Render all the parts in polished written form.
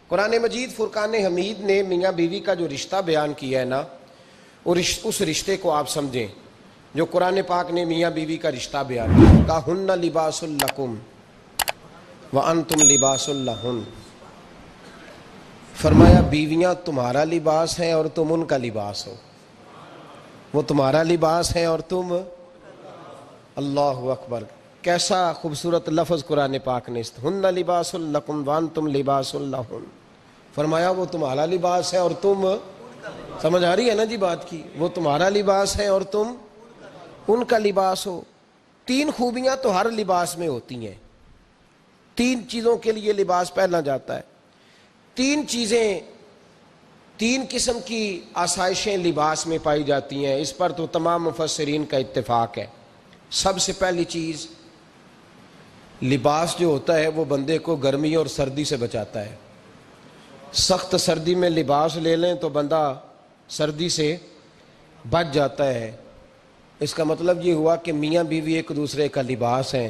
قرآن مجید فرقان حمید نے میاں بیوی کا جو رشتہ بیان کیا ہے نا، اس رشتے کو آپ سمجھیں جو قرآن پاک نے میاں بیوی کا رشتہ بیان کیا۔ کہن لباس لکم وانتم لباس لہن، فرمایا بیویاں تمہارا لباس ہیں اور تم ان کا لباس ہو۔ وہ تمہارا لباس ہے اور تم، اللہ اکبر، کیسا خوبصورت لفظ قرآن پاک نے، ہن لباس لکم وانتم لباس لہن، فرمایا وہ تمہارا لباس ہے اور تم، سمجھ آ رہی ہے نا جی بات کی، وہ تمہارا لباس ہے اور تم ان کا لباس ہو۔ تین خوبیاں تو ہر لباس میں ہوتی ہیں، تین چیزوں کے لیے لباس پہنا جاتا ہے، تین چیزیں، تین قسم کی آسائشیں لباس میں پائی جاتی ہیں، اس پر تو تمام مفسرین کا اتفاق ہے۔ سب سے پہلی چیز، لباس جو ہوتا ہے وہ بندے کو گرمی اور سردی سے بچاتا ہے۔ سخت سردی میں لباس لے لیں تو بندہ سردی سے بچ جاتا ہے۔ اس کا مطلب یہ ہوا کہ میاں بیوی ایک دوسرے کا لباس ہیں۔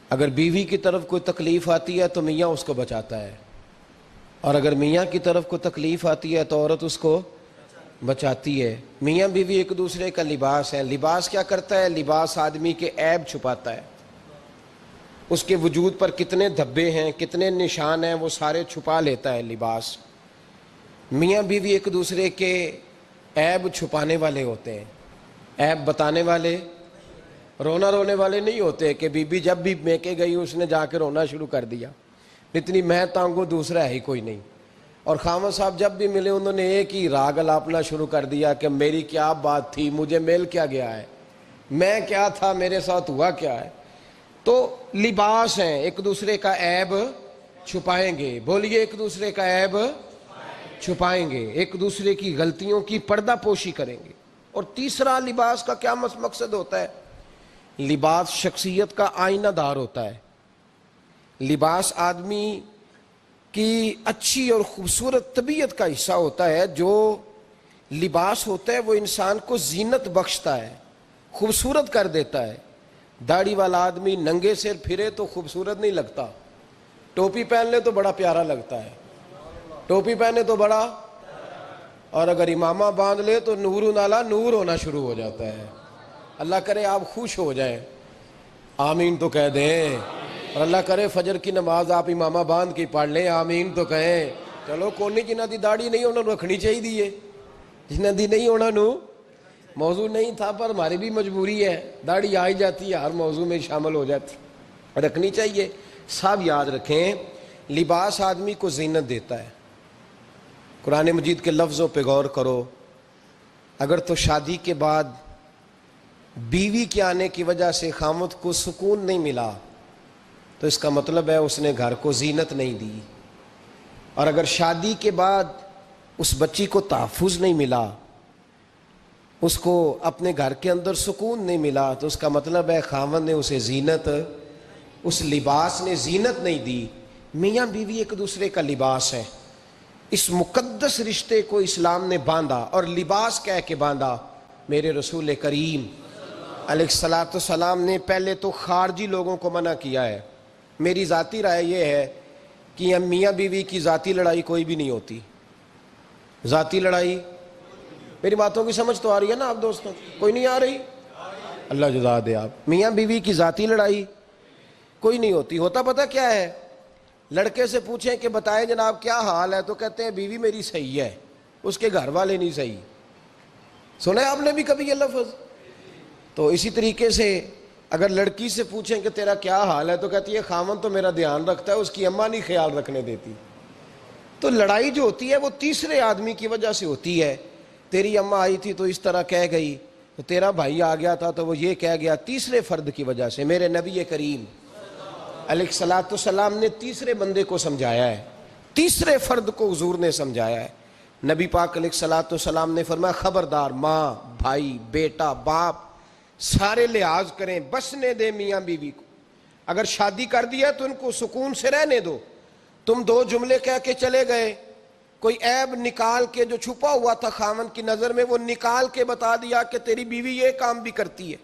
اگر بیوی کی طرف کوئی تکلیف آتی ہے تو میاں اس کو بچاتا ہے، اور اگر میاں کی طرف کوئی تکلیف آتی ہے تو عورت اس کو بچاتی ہے۔ میاں بیوی ایک دوسرے کا لباس ہے۔ لباس کیا کرتا ہے؟ لباس آدمی کے عیب چھپاتا ہے، اس کے وجود پر کتنے دھبے ہیں، کتنے نشان ہیں، وہ سارے چھپا لیتا ہے لباس۔ میاں بیوی ایک دوسرے کے عیب چھپانے والے ہوتے ہیں، عیب بتانے والے، رونا رونے والے نہیں ہوتے کہ بی بی جب بھی میکے گئی اس نے جا کے رونا شروع کر دیا، اتنی میں تانگو دوسرا ہے ہی کوئی نہیں۔ اور خامد صاحب جب بھی ملے انہوں نے ایک ہی راگ الاپنا شروع کر دیا کہ میری کیا بات تھی، مجھے مل کیا گیا ہے، میں کیا تھا، میرے ساتھ ہوا کیا ہے۔ تو لباس ہیں، ایک دوسرے کا عیب چھپائیں گے، بولیے ایک دوسرے کا عیب چھپائیں گے، ایک دوسرے کی غلطیوں کی پردہ پوشی کریں گے۔ اور تیسرا لباس کا کیا مقصد ہوتا ہے؟ لباس شخصیت کا آئینہ دار ہوتا ہے۔ لباس آدمی کی اچھی اور خوبصورت طبیعت کا حصہ ہوتا ہے۔ جو لباس ہوتا ہے وہ انسان کو زینت بخشتا ہے، خوبصورت کر دیتا ہے۔ داڑھی والا آدمی ننگے سر پھرے تو خوبصورت نہیں لگتا، ٹوپی پہن لے تو بڑا پیارا لگتا ہے، ٹوپی پہنے تو بڑا، اور اگر امامہ باندھ لے تو نور نالا نور ہونا شروع ہو جاتا ہے۔ اللہ کرے آپ خوش ہو جائیں، آمین تو کہہ دیں، اور اللہ کرے فجر کی نماز آپ امامہ باندھ کے پڑھ لیں، آمین تو کہیں۔ چلو کونی جنہ دی داڑھی نہیں انہوں نے رکھنی چاہیے دیئے، جنہ دی نہیں ہونا نو موضوع نہیں تھا، پر ہماری بھی مجبوری ہے، داڑھی آئی جاتی ہے ہر موضوع میں شامل ہو جاتی، رکھنی چاہیے۔ سب یاد رکھیں، لباس آدمی کو زینت دیتا ہے۔ قرآن مجید کے لفظوں پہ غور کرو، اگر تو شادی کے بعد بیوی کے آنے کی وجہ سے خامد کو سکون نہیں ملا تو اس کا مطلب ہے اس نے گھر کو زینت نہیں دی، اور اگر شادی کے بعد اس بچی کو تحفظ نہیں ملا، اس کو اپنے گھر کے اندر سکون نہیں ملا، تو اس کا مطلب ہے خاوند نے اسے زینت، اس لباس نے زینت نہیں دی۔ میاں بیوی ایک دوسرے کا لباس ہے۔ اس مقدس رشتے کو اسلام نے باندھا، اور لباس کہہ کے باندھا۔ میرے رسول کریم علیہ السلام نے پہلے تو خارجی لوگوں کو منع کیا ہے۔ میری ذاتی رائے یہ ہے کہ میاں بیوی کی ذاتی لڑائی کوئی بھی نہیں ہوتی، ذاتی لڑائی، میری باتوں کی سمجھ تو آ رہی ہے نا آپ دوستوں؟ کوئی نہیں آ رہی؟ اللہ جزا دے آپ۔ میاں بیوی کی ذاتی لڑائی کوئی نہیں ہوتی۔ ہوتا پتہ کیا ہے؟ لڑکے سے پوچھیں کہ بتائیں جناب کیا حال ہے، تو کہتے ہیں بیوی میری صحیح ہے، اس کے گھر والے نہیں صحیح۔ سنا ہے آپ نے بھی کبھی یہ لفظ؟ تو اسی طریقے سے اگر لڑکی سے پوچھیں کہ تیرا کیا حال ہے، تو کہتی ہے خاوند تو میرا دھیان رکھتا ہے، اس کی اماں نہیں خیال رکھنے دیتی۔ تو لڑائی جو ہوتی ہے وہ تیسرے آدمی کی وجہ سے ہوتی ہے۔ تیری اماں آئی تھی تو اس طرح کہہ گئی، تو تیرا بھائی آ گیا تھا تو وہ یہ کہہ گیا، تیسرے فرد کی وجہ سے۔ میرے نبی کریم علیہ السلام نے تیسرے بندے کو سمجھایا ہے، تیسرے فرد کو حضور نے سمجھایا ہے۔ نبی پاک علیہ السلام نے فرمایا خبردار، ماں، بھائی، بیٹا، باپ سارے لحاظ کریں، بسنے دیں میاں بیوی کو۔ اگر شادی کر دیا تو ان کو سکون سے رہنے دو۔ تم دو جملے کہہ کے چلے گئے، کوئی عیب نکال کے جو چھپا ہوا تھا خاوند کی نظر میں وہ نکال کے بتا دیا کہ تیری بیوی یہ کام بھی کرتی ہے،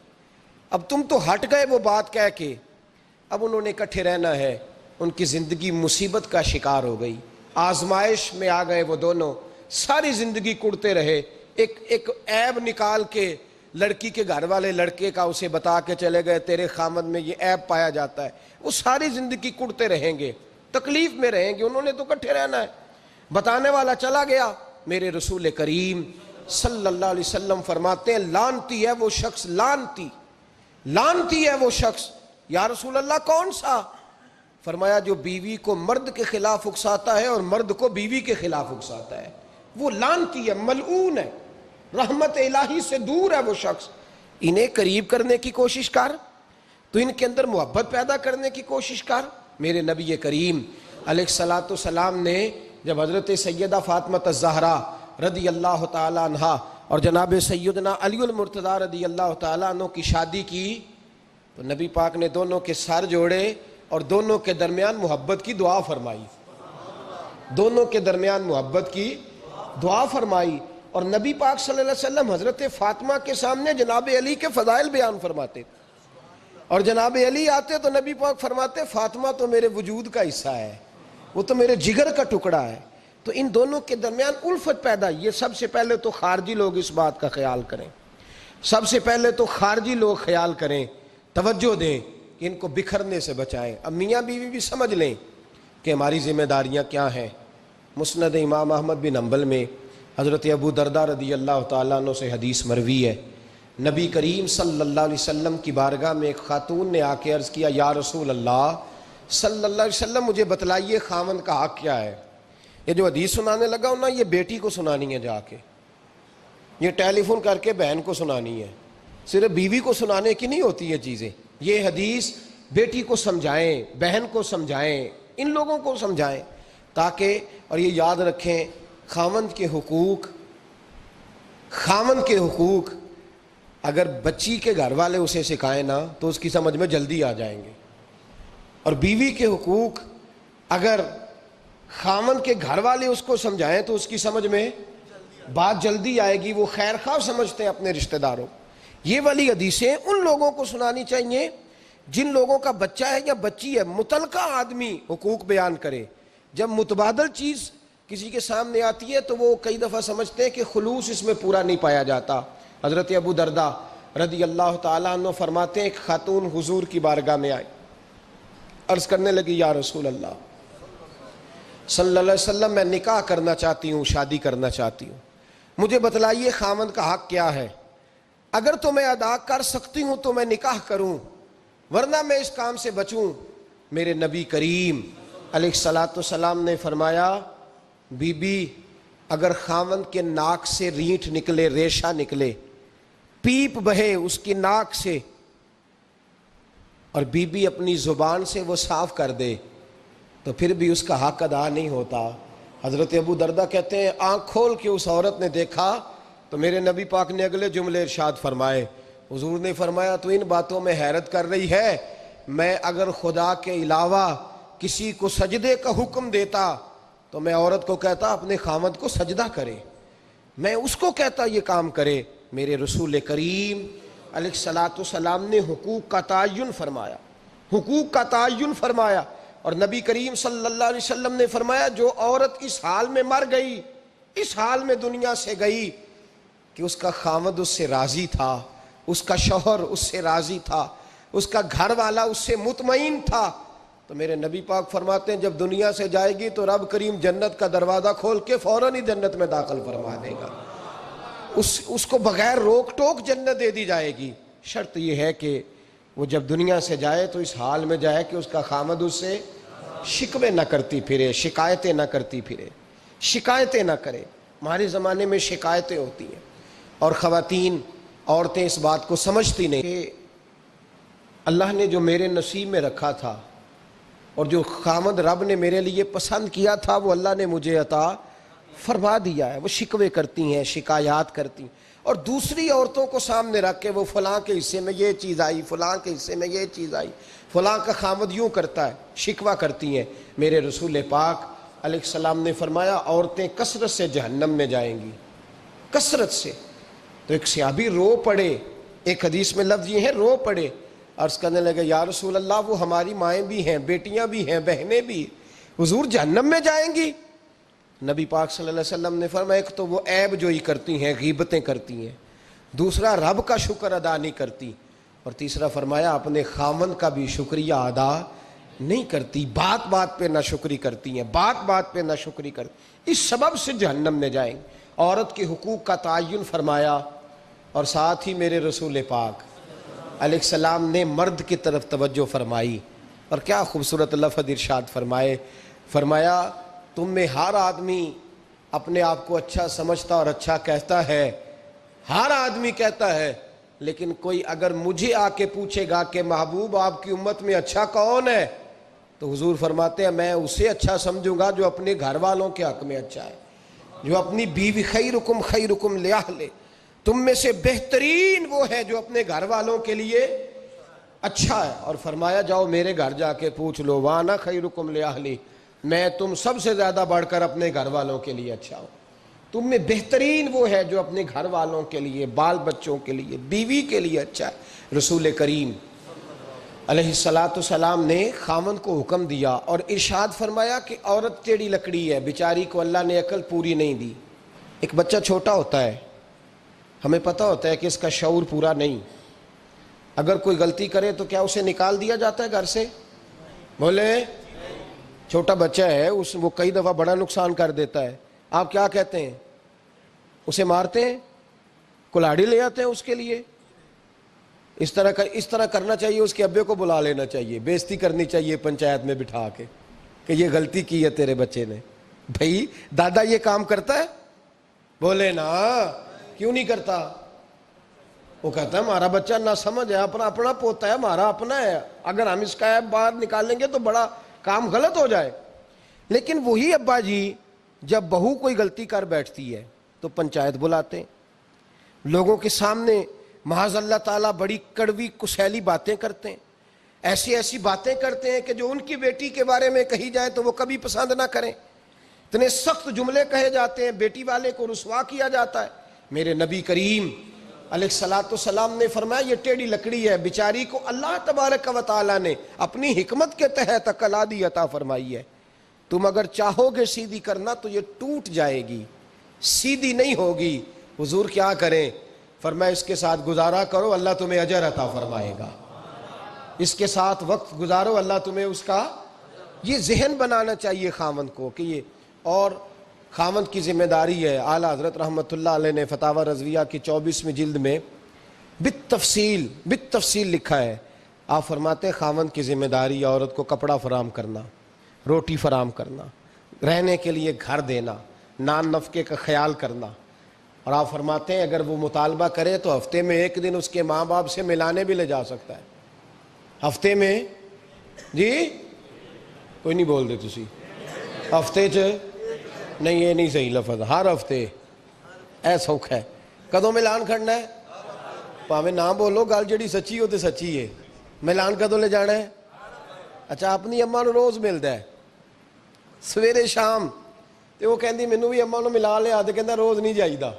اب تم تو ہٹ گئے وہ بات کہہ کے، اب انہوں نے اکٹھے رہنا ہے، ان کی زندگی مصیبت کا شکار ہو گئی۔ آزمائش میں آ گئے وہ دونوں، ساری زندگی کڑتے رہے، ایک عیب نکال کے لڑکی کے گھر والے لڑکے کا اسے بتا کے چلے گئے تیرے خامد میں یہ عیب پایا جاتا ہے، وہ ساری زندگی کڑتے رہیں گے، تکلیف میں رہیں گے، انہوں نے تو کٹھے رہنا ہے۔ بتانے والا چلا گیا، میرے رسول کریم صلی اللہ علیہ وسلم فرماتے ہیں لعنتی ہے وہ شخص، لعنتی ہے وہ شخص۔ یا رسول اللہ کون سا؟ فرمایا جو بیوی کو مرد کے خلاف اکساتا ہے اور مرد کو بیوی کے خلاف اکساتا ہے، وہ لعنتی ہے، ملعون ہے، رحمت الہی سے دور ہے وہ شخص۔ انہیں قریب کرنے کی کوشش کر، تو ان کے اندر محبت پیدا کرنے کی کوشش کر۔ میرے نبی کریم علیہ الصلاۃ والسلام نے جب حضرت سیدہ فاطمہ الزہرا رضی اللہ تعالی عنہا اور جناب سیدنا علی المرتضیٰ رضی اللہ تعالی عنہ کی شادی کی تو نبی پاک نے دونوں کے سر جوڑے اور دونوں کے درمیان محبت کی دعا فرمائی، دونوں کے درمیان محبت کی دعا فرمائی۔ اور نبی پاک صلی اللہ علیہ وسلم حضرت فاطمہ کے سامنے جناب علی کے فضائل بیان فرماتے، اور جناب علی آتے تو نبی پاک فرماتے فاطمہ تو میرے وجود کا حصہ ہے، وہ تو میرے جگر کا ٹکڑا ہے۔ تو ان دونوں کے درمیان الفت پیدا، یہ سب سے پہلے تو خارجی لوگ اس بات کا خیال کریں، سب سے پہلے تو خارجی لوگ خیال کریں، توجہ دیں کہ ان کو بکھرنے سے بچائیں۔ اب میاں بیوی بھی سمجھ لیں کہ ہماری ذمہ داریاں کیا ہیں۔ مسند امام احمد بن حنبل میں حضرت ابو درداء رضی اللہ تعالیٰ عنہ سے حدیث مروی ہے، نبی کریم صلی اللہ علیہ وسلم کی بارگاہ میں ایک خاتون نے آ کے عرض کیا یا رسول اللہ صلی اللہ علیہ وسلم مجھے بتلائیے خاوند کا حق کیا ہے۔ یہ جو حدیث سنانے لگا ہوں نا، یہ بیٹی کو سنانی ہے، جا کے یہ ٹیلی فون کر کے بہن کو سنانی ہے، صرف بیوی کو سنانے کی نہیں ہوتی یہ چیزیں۔ یہ حدیث بیٹی کو سمجھائیں، بہن کو سمجھائیں، ان لوگوں کو سمجھائیں تاکہ، اور یہ یاد رکھیں خاوند کے حقوق اگر بچی کے گھر والے اسے سکھائیں نا تو اس کی سمجھ میں جلدی آ جائیں گے، اور بیوی کے حقوق اگر خاوند کے گھر والے اس کو سمجھائیں تو اس کی سمجھ میں بات جلدی آئے گی، وہ خیر خواہ سمجھتے ہیں اپنے رشتہ داروں۔ یہ والی حدیثیں ان لوگوں کو سنانی چاہیے جن لوگوں کا بچہ ہے یا بچی ہے، متعلقہ آدمی حقوق بیان کرے۔ جب متبادل چیز کسی کے سامنے آتی ہے تو وہ کئی دفعہ سمجھتے ہیں کہ خلوص اس میں پورا نہیں پایا جاتا۔ حضرت ابو درداء رضی اللہ تعالیٰ عنہ فرماتے ہیں ایک خاتون حضور کی بارگاہ میں آئی، عرض کرنے لگی یا رسول اللہ صلی اللہ علیہ وسلم میں نکاح کرنا چاہتی ہوں، شادی کرنا چاہتی ہوں، مجھے بتلائیے خاوند کا حق کیا ہے، اگر تو میں ادا کر سکتی ہوں تو میں نکاح کروں ورنہ میں اس کام سے بچوں۔ میرے نبی کریم علیہ الصلاۃ والسلام نے فرمایا بی بی اگر خاوند کے ناک سے رینٹ نکلے، ریشہ نکلے، پیپ بہے اس کی ناک سے، اور بی بی اپنی زبان سے وہ صاف کر دے تو پھر بھی اس کا حق ادا نہیں ہوتا۔ حضرت ابو درداء کہتے ہیں آنکھ کھول کے اس عورت نے دیکھا تو میرے نبی پاک نے اگلے جملے ارشاد فرمائے، حضور نے فرمایا تو ان باتوں میں حیرت کر رہی ہے، میں اگر خدا کے علاوہ کسی کو سجدے کا حکم دیتا تو میں عورت کو کہتا اپنے خاوند کو سجدہ کرے، میں اس کو کہتا یہ کام کرے۔ میرے رسول کریم علیہ الصلاۃ والسلام نے حقوق کا تعین فرمایا، حقوق کا تعین فرمایا، اور نبی کریم صلی اللہ علیہ وسلم نے فرمایا جو عورت اس حال میں مر گئی، اس حال میں دنیا سے گئی کہ اس کا خاوند اس سے راضی تھا، اس کا شوہر اس سے راضی تھا، اس کا گھر والا اس سے مطمئن تھا، تو میرے نبی پاک فرماتے ہیں جب دنیا سے جائے گی تو رب کریم جنت کا دروازہ کھول کے فوراً ہی جنت میں داخل فرما دے گا، اس کو بغیر روک ٹوک جنت دے دی جائے گی۔ شرط یہ ہے کہ وہ جب دنیا سے جائے تو اس حال میں جائے کہ اس کا خاوند اس سے شکوے نہ کرتی پھرے، شکایتیں نہ کرتی پھرے، شکایتیں نہ کرے۔ ہمارے زمانے میں شکایتیں ہوتی ہیں اور خواتین، عورتیں اس بات کو سمجھتی نہیں کہ اللہ نے جو میرے نصیب میں رکھا تھا اور جو خاوند رب نے میرے لیے پسند کیا تھا وہ اللہ نے مجھے عطا فرما دیا ہے۔ وہ شکوے کرتی ہیں، شکایات کرتی ہیں، اور دوسری عورتوں کو سامنے رکھ کے وہ فلاں کے حصے میں یہ چیز آئی، فلاں کے حصے میں یہ چیز آئی، فلاں کا خاوند یوں کرتا ہے، شکوہ کرتی ہیں۔ میرے رسول پاک علیہ السلام نے فرمایا عورتیں کثرت سے جہنم میں جائیں گی، کثرت سے۔ تو ایک صحابی رو پڑے، ایک حدیث میں لفظ یہ ہے رو پڑے، عرض کرنے لگے یا رسول اللہ وہ ہماری مائیں بھی ہیں، بیٹیاں بھی ہیں، بہنیں بھی، حضور جہنم میں جائیں گی؟ نبی پاک صلی اللہ علیہ وسلم نے فرمایا ایک تو وہ عیب جوئی کرتی ہیں، غیبتیں کرتی ہیں، دوسرا رب کا شکر ادا نہیں کرتی، اور تیسرا فرمایا اپنے خامند کا بھی شکریہ ادا نہیں کرتی، بات بات پہ ناشکری کرتی ہیں، بات بات پہ ناشکری کرتی، اس سبب سے جہنم میں جائیں گے۔ عورت کے حقوق کا تعین فرمایا، اور ساتھ ہی میرے رسول پاک علیہ السلام نے مرد کی طرف توجہ فرمائی، اور کیا خوبصورت لفظ ارشاد فرمایا تم میں ہر آدمی اپنے آپ کو اچھا سمجھتا اور اچھا کہتا ہے، ہر آدمی کہتا ہے، لیکن کوئی اگر مجھے آ کے پوچھے گا کہ محبوب آپ کی امت میں اچھا کون ہے، تو حضور فرماتے ہیں میں اسے اچھا سمجھوں گا جو اپنے گھر والوں کے حق میں اچھا ہے، جو اپنی بیوی خیرکم لأہلہ، تم میں سے بہترین وہ ہے جو اپنے گھر والوں کے لیے اچھا ہے، اور فرمایا جاؤ میرے گھر جا کے پوچھ لو وانا خیرکم لأہلی، میں تم سب سے زیادہ بڑھ کر اپنے گھر والوں کے لیے اچھا ہوں، تم میں بہترین وہ ہے جو اپنے گھر والوں کے لیے، بال بچوں کے لیے، بیوی کے لیے اچھا ہے۔ رسول کریم علیہ السلام نے خامن کو حکم دیا اور ارشاد فرمایا کہ عورت ٹیڑھی لکڑی ہے، بیچاری کو اللہ نے عقل پوری نہیں دی۔ ایک بچہ چھوٹا ہوتا ہے، ہمیں پتہ ہوتا ہے کہ اس کا شعور پورا نہیں، اگر کوئی غلطی کرے تو کیا اسے نکال دیا جاتا ہے گھر سے؟ بولے، چھوٹا بچہ ہے، وہ کئی دفعہ بڑا نقصان کر دیتا ہے، آپ کیا کہتے ہیں؟ اسے مارتے ہیں، کلاڑی لے آتے ہیں اس کے لیے؟ اس طرح کرنا چاہیے، اس کے ابے کو بلا لینا چاہیے، بے عزتی کرنی چاہیے پنچایت میں بٹھا کے کہ یہ غلطی کی ہے تیرے بچے نے۔ بھائی دادا یہ کام کرتا ہے؟ بولے نا، کیوں نہیں کرتا؟ وہ کہتا ہے ہمارا بچہ نہ سمجھ ہے، اپنا پوتا ہے، ہمارا اپنا ہے، اگر ہم اس کا ایپ باہر نکالیں گے تو بڑا کام غلط ہو جائے۔ لیکن وہی ابا جی جب بہو کوئی غلطی کر بیٹھتی ہے تو پنچایت بلاتے ہیں، لوگوں کے سامنے معاذ اللہ تعالیٰ بڑی کڑوی کسیلی باتیں کرتے ہیں، ایسی باتیں کرتے ہیں کہ جو ان کی بیٹی کے بارے میں کہی جائے تو وہ کبھی پسند نہ کریں، اتنے سخت جملے کہے جاتے ہیں، بیٹی والے کو رسوا کیا جاتا ہے۔ میرے نبی کریم علیہ السلام نے فرمایا یہ ٹیڑھی لکڑی ہے، بیچاری کو اللہ تبارک و تعالیٰ نے اپنی حکمت کے تحت عقل عادی عطا فرمائی ہے، تم اگر چاہو گے سیدھی کرنا تو یہ ٹوٹ جائے گی، سیدھی نہیں ہوگی۔ حضور کیا کریں؟ فرمایا اس کے ساتھ گزارا کرو، اللہ تمہیں اجر عطا فرمائے گا، اس کے ساتھ وقت گزارو، اللہ تمہیں اس کا، یہ ذہن بنانا چاہیے خاوند کو کہ یہ، اور خاوند کی ذمہ داری ہے۔ اعلیٰ حضرت رحمۃ اللہ علیہ نے فتاوی رضویہ کی 24ویں جلد میں بالتفصیل لکھا ہے، آپ فرماتے ہیں خاوند کی ذمہ داری ہے عورت کو کپڑا فراہم کرنا، روٹی فراہم کرنا، رہنے کے لیے گھر دینا، نان نفقے کا خیال کرنا، اور آپ فرماتے ہیں اگر وہ مطالبہ کرے تو ہفتے میں ایک دن اس کے ماں باپ سے ملانے بھی لے جا سکتا ہے، ہفتے میں، جی کوئی نہیں بول دے تسی، ہفتے نہیں، یہ نہیں صحیح لفظ، ہر ہفتے اے سوکھ ہے، کدوں ملان کھڑنا ہے؟ پاویں نہ بولو، گل جڑی سچی ہو تے سچی ہے، ملان کدوں لے جانا ہے؟ اچھا اپنی اماں نو روز ملدا ہے سویرے شام، تے وہ کہندی مینوں بھی اماں نو ملا لیا، تے کہندا روز نہیں جائیدا،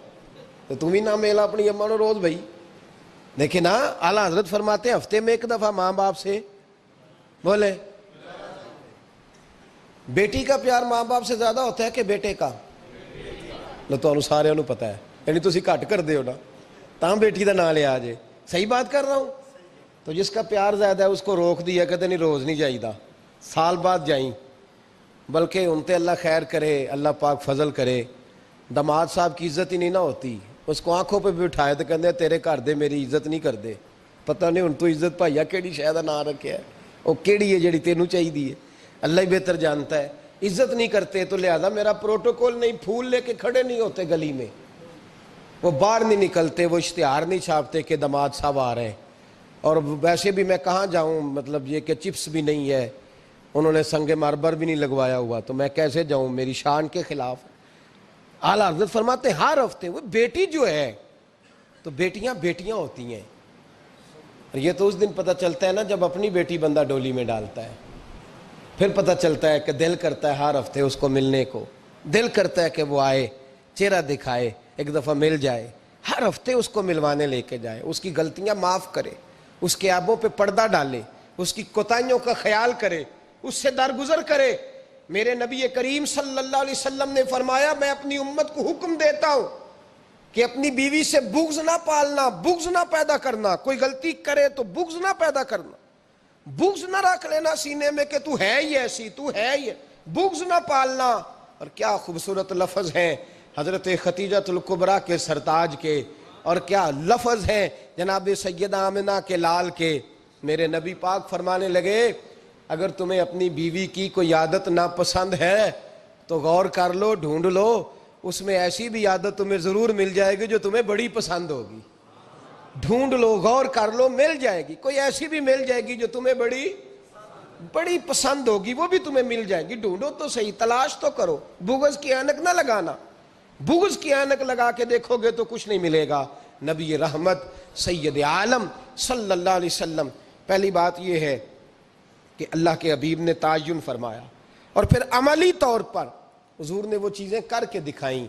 تو تم ہی نہ ملا اپنی اماں نو روز بھائی۔ لیکن اعلیٰ حضرت فرماتے ہیں ہفتے میں ایک دفعہ ماں باپ سے، بولے، بیٹی کا پیار ماں باپ سے زیادہ ہوتا ہے کہ بیٹے کا؟ لو تو سارے نو پتا ہے، یعنی تسی گھٹ کر دے ہو نا، تاں بیٹی دا نام لیا جے، صحیح بات کر رہا ہوں؟ تو جس کا پیار زیادہ ہے اس کو روک دیا، کہتے نہیں روز نہیں جائیدا، سال بعد جائیں، بلکہ ان تے اللہ خیر کرے، اللہ پاک فضل کرے، داماد صاحب کی عزت ہی نہیں نہ ہوتی، اس کو آنکھوں پہ بھی اٹھائے تو کہتے ہیں تیرے گھر دے میری عزت نہیں کر دے، پتہ نہیں ان تو عزت بھائیا کیڑی شاید نہ رکھیا ہے، وہ کیڑی ہے جڑی تینوں چاہیے ہے، اللہ ہی بہتر جانتا ہے، عزت نہیں کرتے تو لہذا میرا پروٹوکول نہیں، پھول لے کے کھڑے نہیں ہوتے گلی میں، وہ باہر نہیں نکلتے، وہ اشتہار نہیں چھاپتے کہ داماد صاحب آ رہے ہیں، اور ویسے بھی میں کہاں جاؤں، مطلب یہ کہ چپس بھی نہیں ہے، انہوں نے سنگ مرمر بھی نہیں لگوایا ہوا، تو میں کیسے جاؤں، میری شان کے خلاف۔ اعلیٰ حضرت فرماتے ہیں ہر ہفتے وہ بیٹی جو ہے، تو بیٹیاں بیٹیاں ہوتی ہیں، اور یہ تو اس دن پتہ چلتا ہے نا جب اپنی بیٹی بندہ ڈولی میں ڈالتا ہے، پھر پتہ چلتا ہے کہ دل کرتا ہے ہر ہفتے اس کو ملنے کو، دل کرتا ہے کہ وہ آئے، چہرہ دکھائے، ایک دفعہ مل جائے، ہر ہفتے اس کو ملوانے لے کے جائے، اس کی غلطیاں معاف کرے، اس کے عیبوں پہ پردہ ڈالے، اس کی کوتاہیوں کا خیال کرے، اس سے درگزر کرے، میرے نبی کریم صلی اللہ علیہ وسلم نے فرمایا میں اپنی امت کو حکم دیتا ہوں کہ اپنی بیوی سے بغض نہ پالنا، بغض نہ پیدا کرنا، کوئی غلطی کرے تو بغض نہ پیدا کرنا، بغض نہ رکھ لینا سینے میں کہ تو ہے ہی ایسی، تو ہے ہی، بغض نہ پالنا۔ اور کیا خوبصورت لفظ ہیں حضرت خدیجہ الکبریٰ کے سرتاج کے، اور کیا لفظ ہیں جناب سیدہ آمنہ کے لال کے۔ میرے نبی پاک فرمانے لگے اگر تمہیں اپنی بیوی کی کوئی عادت ناپسند ہے تو غور کر لو، ڈھونڈ لو، اس میں ایسی بھی عادت تمہیں ضرور مل جائے گی جو تمہیں بڑی پسند ہوگی۔ ڈھونڈ لو، غور کر لو، مل جائے گی، کوئی ایسی بھی مل جائے گی جو تمہیں بڑی پسند ہوگی، وہ بھی تمہیں مل جائے گی۔ ڈھونڈو تو صحیح، تلاش تو کرو، بغض کی اینک نہ لگانا، بغض کی اینک لگا کے دیکھو گے تو کچھ نہیں ملے گا۔ نبی رحمت سید عالم صلی اللہ علیہ وسلم، پہلی بات یہ ہے کہ اللہ کے حبیب نے تعین فرمایا، اور پھر عملی طور پر حضور نے وہ چیزیں کر کے دکھائیں